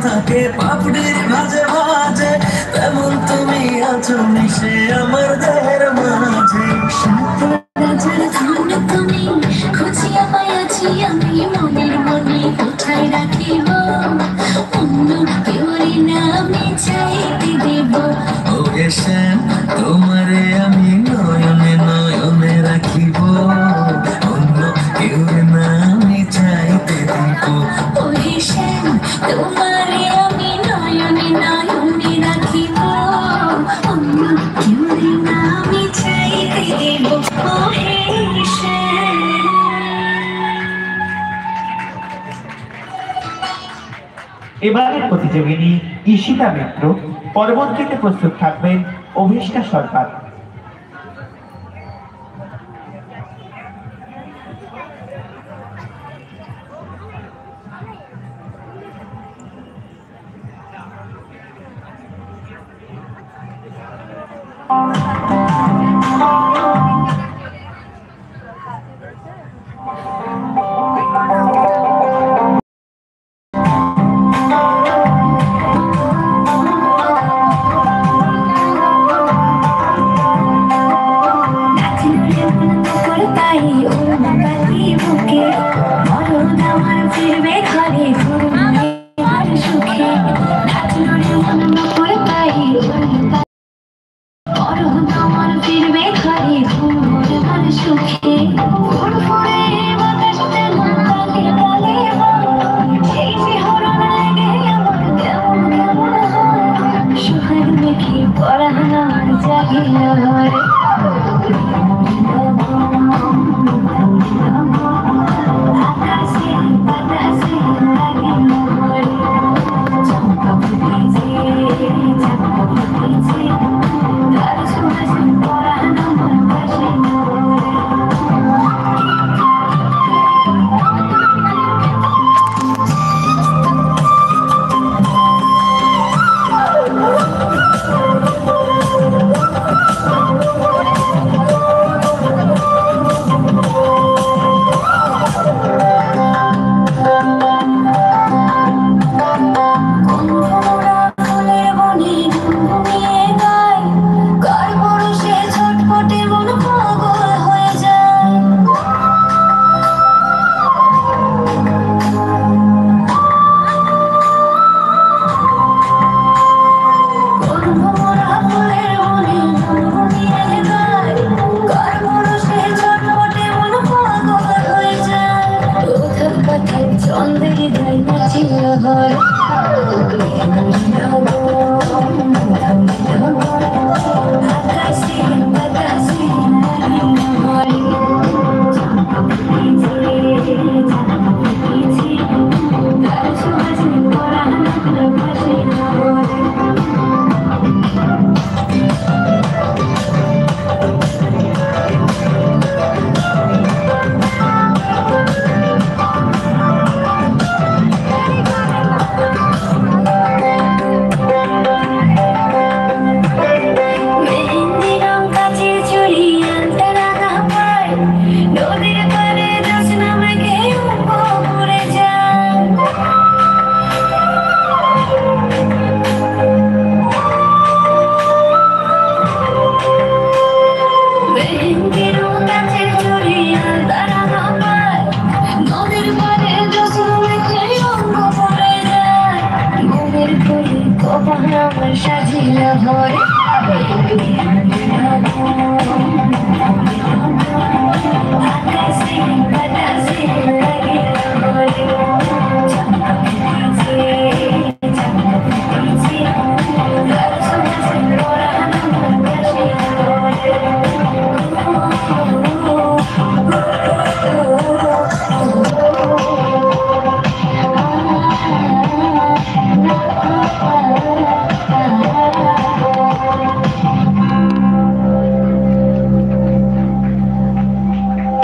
থাকে পাপড়ির মাঝে মাঝে, তেমন তুমি আছো মিশে আমার দেহের মাঝে। তুমি খুঁজিয়া পাইয়াছি আমি মনের মনে কোথায় রাখিব, অন্য কেউরি না আমি চাইতে দেব। ও শ্যাম তোমারে আমি নয়নে নয়নে রাখিব, অন্য কেউ না আমি চাইতে দিব। ও শ্যাম তোমারে আমি নয়নে নয়নে রাখিব, অন্য কেউরি না আমি চাইতে দেব। ও শ্যাম। এবারের প্রতিযোগিনী ঈশিতা মিত্র, পরবর্তীতে প্রস্তুত থাকবেন অভিষ্টা সরকার।